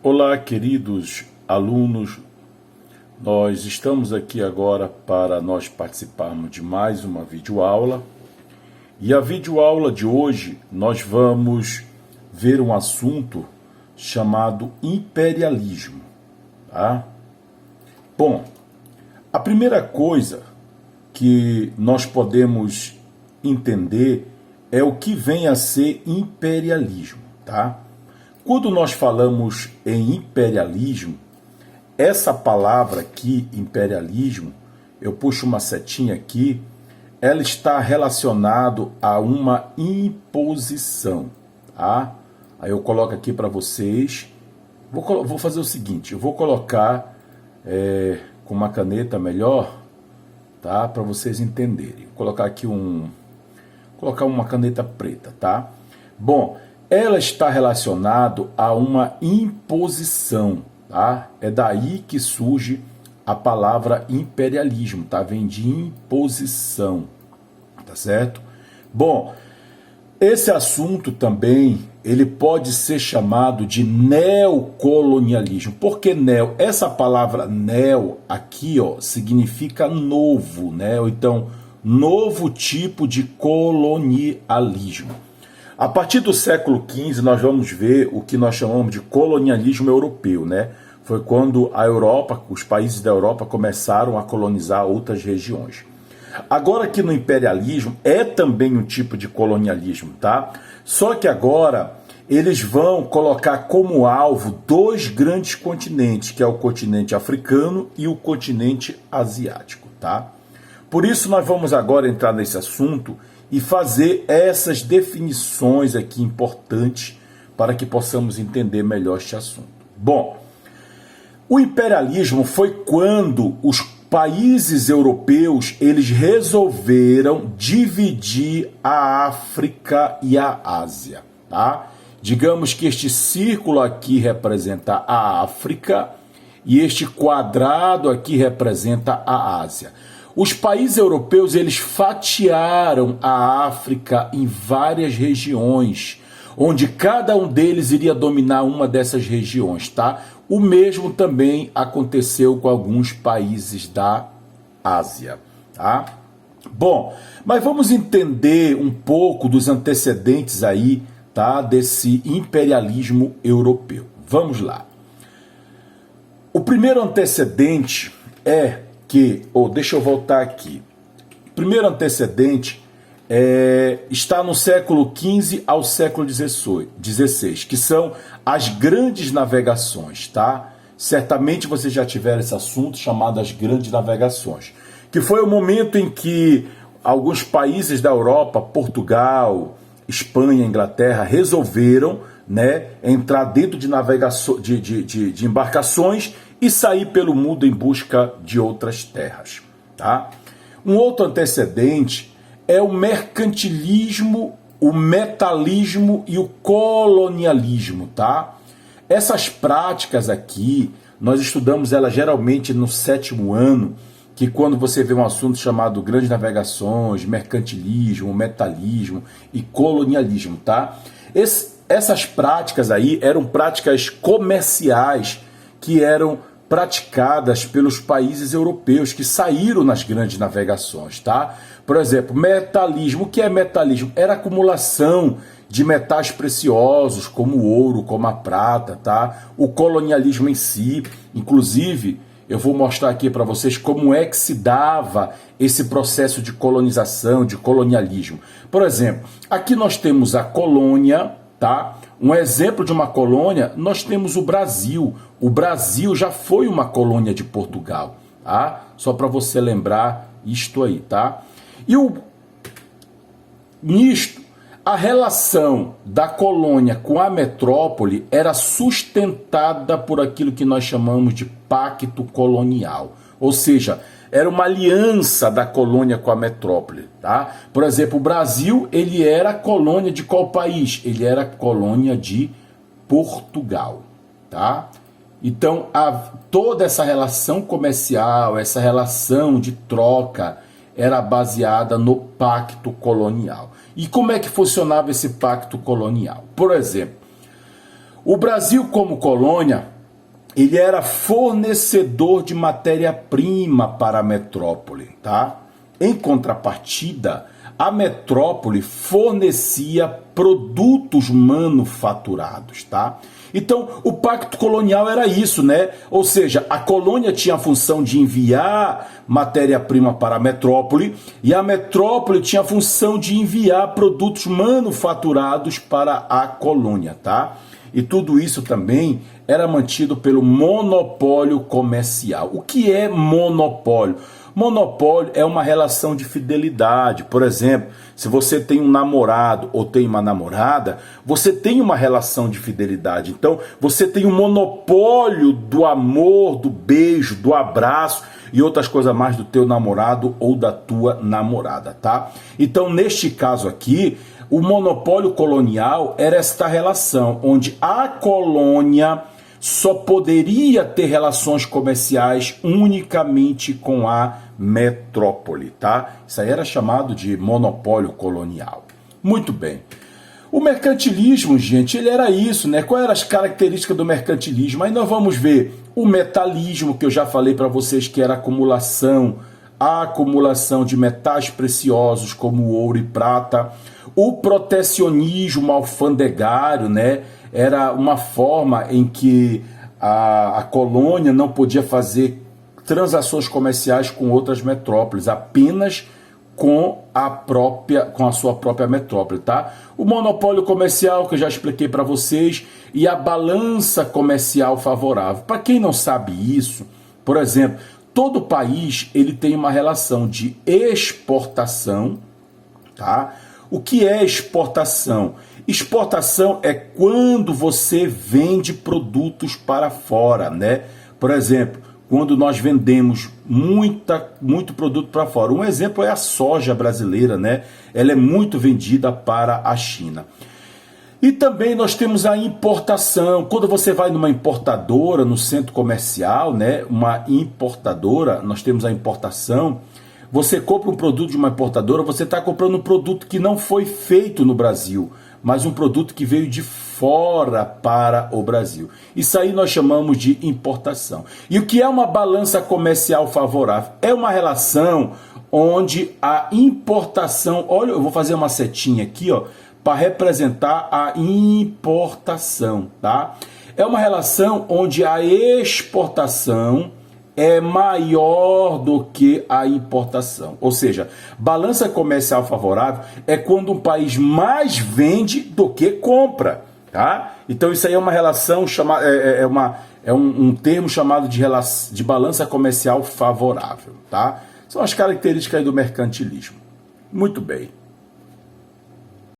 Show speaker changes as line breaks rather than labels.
Olá, queridos alunos, nós estamos aqui agora para nós participarmos de mais uma videoaula. E a videoaula de hoje nós vamos ver um assunto chamado imperialismo, tá? Bom, a primeira coisa que nós podemos entender é o que vem a ser imperialismo, tá? Quando nós falamos em imperialismo, essa palavra aqui, imperialismo, eu puxo uma setinha aqui, ela está relacionado a uma imposição, tá? Aí eu coloco aqui para vocês, vou fazer o seguinte, eu vou colocar com uma caneta melhor, tá? Para vocês entenderem. Vou colocar aqui colocar uma caneta preta, tá? Bom, ela está relacionada a uma imposição, tá? É daí que surge a palavra imperialismo, tá? Vem de imposição, tá certo? Bom, esse assunto também, ele pode ser chamado de neocolonialismo. Por que neo? Essa palavra neo aqui, ó, significa novo, né? Ou então, novo tipo de colonialismo. A partir do século XV, nós vamos ver o que nós chamamos de colonialismo europeu, né? Foi quando a Europa, os países da Europa começaram a colonizar outras regiões. Agora aqui no imperialismo é também um tipo de colonialismo, tá? Só que agora eles vão colocar como alvo dois grandes continentes, que é o continente africano e o continente asiático, tá? Por isso nós vamos agora entrar nesse assunto e fazer essas definições aqui importantes para que possamos entender melhor este assunto. Bom, o imperialismo foi quando os países europeus eles resolveram dividir a África e a Ásia, tá? Digamos que este círculo aqui representa a África e este quadrado aqui representa a Ásia. Os países europeus, eles fatiaram a África em várias regiões, onde cada um deles iria dominar uma dessas regiões, tá? O mesmo também aconteceu com alguns países da Ásia, tá? Bom, mas vamos entender um pouco dos antecedentes aí, tá? Desse imperialismo europeu. Vamos lá. O primeiro antecedente é deixa eu voltar aqui. O primeiro antecedente está no século XV ao século XVI, que são as grandes navegações, tá? Certamente vocês já tiveram esse assunto chamado as grandes navegações, que foi o momento em que alguns países da Europa, Portugal, Espanha, Inglaterra, resolveram, né, entrar dentro de de embarcações e sair pelo mundo em busca de outras terras, tá? Um outro antecedente é o mercantilismo, o metalismo e o colonialismo, tá? Essas práticas aqui, nós estudamos elas geralmente no 7º ano, que quando você vê um assunto chamado grandes navegações, mercantilismo, metalismo e colonialismo, tá? Essas práticas aí eram práticas comerciais que eram praticadas pelos países europeus que saíram nas grandes navegações, tá? Por exemplo, metalismo. O que é metalismo? Era acumulação de metais preciosos, como o ouro, como a prata, tá? O colonialismo em si, inclusive, eu vou mostrar aqui para vocês como é que se dava esse processo de colonização, de colonialismo. Por exemplo, aqui nós temos a colônia, tá? Um exemplo de uma colônia, nós temos o Brasil. O Brasil já foi uma colônia de Portugal, tá? Só para você lembrar isto aí, tá? E nisto, a relação da colônia com a metrópole era sustentada por aquilo que nós chamamos de pacto colonial. Ou seja, era uma aliança da colônia com a metrópole, tá? Por exemplo, o Brasil, ele era colônia de qual país? Ele era colônia de Portugal, tá? Então, toda essa relação comercial, essa relação de troca, era baseada no pacto colonial. E como é que funcionava esse pacto colonial? Por exemplo, o Brasil como colônia ele era fornecedor de matéria-prima para a metrópole, tá? Em contrapartida, a metrópole fornecia produtos manufaturados, tá? Então, o pacto colonial era isso, né? Ou seja, a colônia tinha a função de enviar matéria-prima para a metrópole e a metrópole tinha a função de enviar produtos manufaturados para a colônia, tá? E tudo isso também era mantido pelo monopólio comercial. O que é monopólio? Monopólio é uma relação de fidelidade. Por exemplo, se você tem um namorado ou tem uma namorada, você tem uma relação de fidelidade. Então, você tem um monopólio do amor, do beijo, do abraço e outras coisas mais do teu namorado ou da tua namorada, tá? Então, neste caso aqui, o monopólio colonial era esta relação, onde a colônia só poderia ter relações comerciais unicamente com a metrópole, tá? Isso aí era chamado de monopólio colonial. Muito bem. O mercantilismo, gente, ele era isso, né? Quais eram as características do mercantilismo? Aí nós vamos ver o metalismo, que eu já falei para vocês que era a acumulação de metais preciosos como ouro e prata. O protecionismo alfandegário, né? Era uma forma em que a colônia não podia fazer transações comerciais com outras metrópoles, apenas com a sua própria metrópole, tá? O monopólio comercial, que eu já expliquei para vocês, e a balança comercial favorável. Para quem não sabe isso, por exemplo, todo país ele tem uma relação de exportação, tá? O que é exportação? Exportação é quando você vende produtos para fora, né? Por exemplo, quando nós vendemos muito produto para fora. Um exemplo é a soja brasileira, né? Ela é muito vendida para a China. E também nós temos a importação. Quando você vai numa importadora, no centro comercial, né? Uma importadora, nós temos a importação. Você compra um produto de uma importadora, você está comprando um produto que não foi feito no Brasil, mas um produto que veio de fora para o Brasil. Isso aí nós chamamos de importação. E o que é uma balança comercial favorável? É uma relação onde a importação... Olha, eu vou fazer uma setinha aqui, ó, para representar a importação, tá? É uma relação onde a exportação é maior do que a importação. Ou seja, balança comercial favorável é quando um país mais vende do que compra, tá? Então isso aí é uma relação chamada, um termo chamado de balança comercial favorável, tá? São as características aí do mercantilismo. Muito bem.